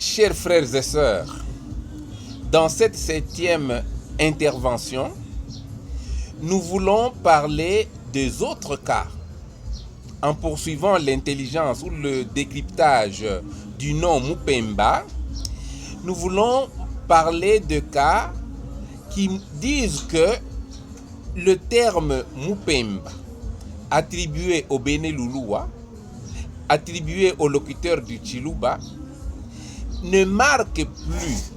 Chers frères et sœurs, dans cette 7e intervention, nous voulons parler des autres cas. En poursuivant l'intelligence ou le décryptage du nom Mupemba, nous voulons parler de cas qui disent que le terme Mupemba, attribué au Béné Louloua, attribué au locuteur du Chiluba, ne marque plus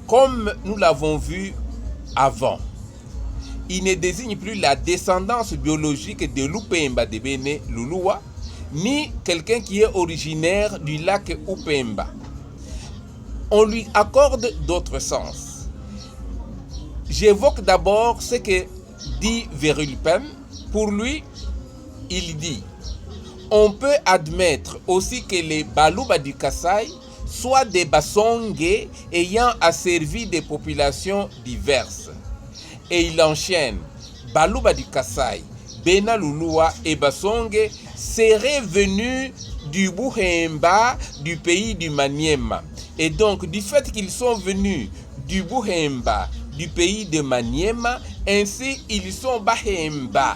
comme nous l'avons vu avant. Il ne désigne plus la descendance biologique de l'Upemba de Béné Louloua, ni quelqu'un qui est originaire du lac Upemba. On lui accorde d'autres sens. J'évoque d'abord ce que dit Verulpen. Pour lui, il dit: on peut admettre aussi que les Baluba du Kasaï soient des Basongé ayant asservi des populations diverses. Et il enchaîne: Baluba du Kasaï, Béna Louloua et Basongé seraient venus du Buhemba, du pays du Maniema. Et donc, du fait qu'ils sont venus du Buhemba, du pays de Maniema, ainsi ils sont Bahemba,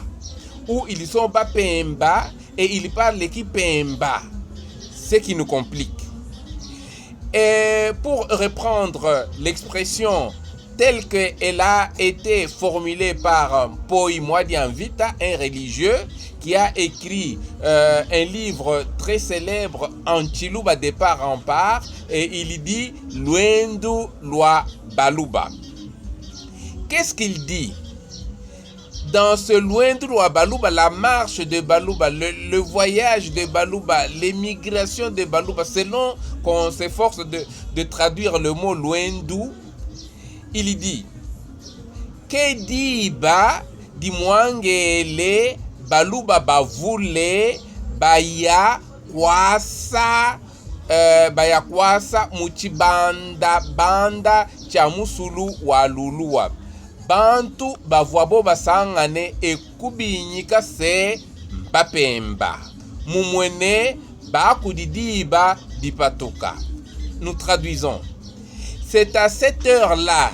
ou ils sont Bapemba, et ils parlent l'équipe Pemba, ce qui nous complique. Et pour reprendre l'expression telle qu'elle a été formulée par Poi Mwadianvita, un religieux qui a écrit un livre très célèbre en Chiluba de part en part, et il dit Luendu Loi Baluba. Qu'est-ce qu'il dit? Dans ce Luendu Loi Baluba, la marche de Baluba, le voyage de Baluba, l'émigration de Baluba, selon qu'on s'efforce de traduire le mot Luendu, il dit que diba di mwangele Baluba bavule baya kwasa muchibanda banda chamusulu walulua bantu bavwabo basangane ekubinyika se bapemba mumwene bakudidiba dipatoka. Nous traduisons: c'est à cette heure-là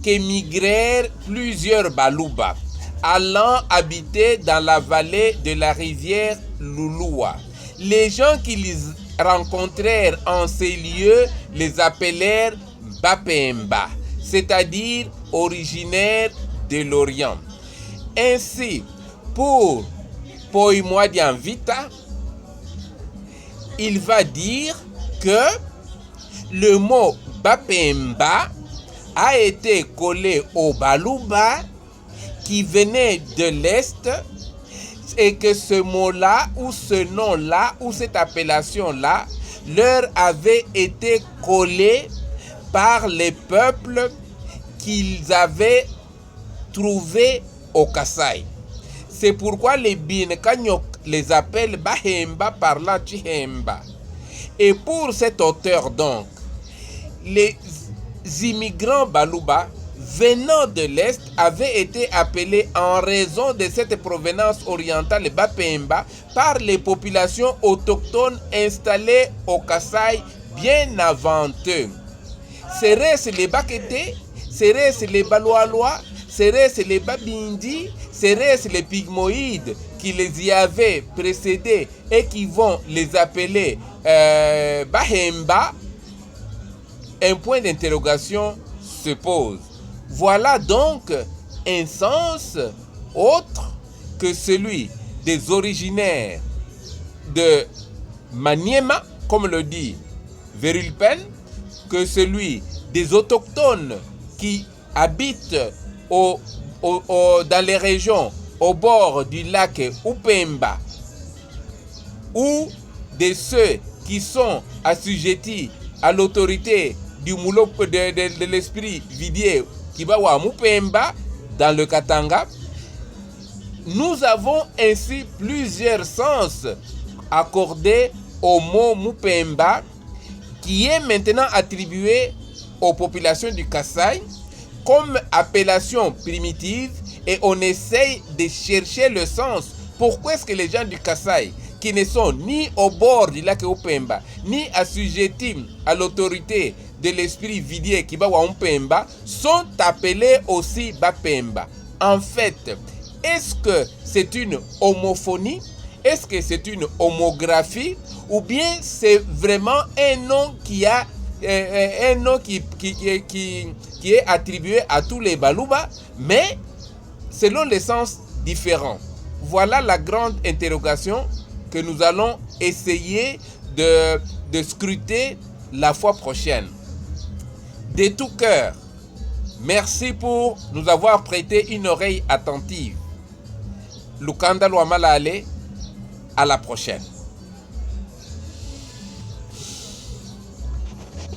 qu'émigrèrent plusieurs Baluba, allant habiter dans la vallée de la rivière Louloua. Les gens qui les rencontrèrent en ces lieux les appelèrent Bapemba, c'est-à-dire originaires de l'Orient. Ainsi, pour Poi Mwadianvita, il va dire que le mot Bapemba a été collé au Baluba qui venait de l'Est, et que ce mot-là, ou ce nom-là, ou cette appellation-là, leur avait été collé par les peuples qu'ils avaient trouvés au Kasaï. C'est pourquoi les Binekanyok les appellent Bahemba parlant Chihemba. Et pour cet auteur donc, les immigrants Baluba venant de l'Est avaient été appelés en raison de cette provenance orientale Bapemba par les populations autochtones installées au Kasaï bien avant eux. Serait-ce les Bakete, serait-ce les Baloalois, serait-ce les Babindi, serait-ce les Pygmoïdes qui les y avaient précédés et qui vont les appeler Bahemba? Un point d'interrogation se pose. Voilà donc un sens autre que celui des originaires de Maniema, comme le dit Verulpen, que celui des autochtones qui habitent dans les régions au bord du lac Upemba, ou de ceux qui sont assujettis à l'autorité du moulop de l'esprit vidier Kibawa Mupemba dans le Katanga. Nous avons ainsi plusieurs sens accordés au mot Mupemba, qui est maintenant attribué aux populations du Kasaï comme appellation primitive, et on essaye de chercher le sens. Pourquoi est-ce que les gens du Kasaï qui ne sont ni au bord du lac Upemba, ni assujettis à l'autorité de l'esprit Vidier Kibawa Upemba, sont appelés aussi Bapemba. En fait, est-ce que c'est une homophonie? Est-ce que c'est une homographie? Ou bien c'est vraiment un nom qui a un nom qui est attribué à tous les Baluba, mais selon les sens différents? Voilà la grande interrogation que nous allons essayer de scruter la fois prochaine. De tout cœur, merci pour nous avoir prêté une oreille attentive. Lukanda Luamalale, à la prochaine.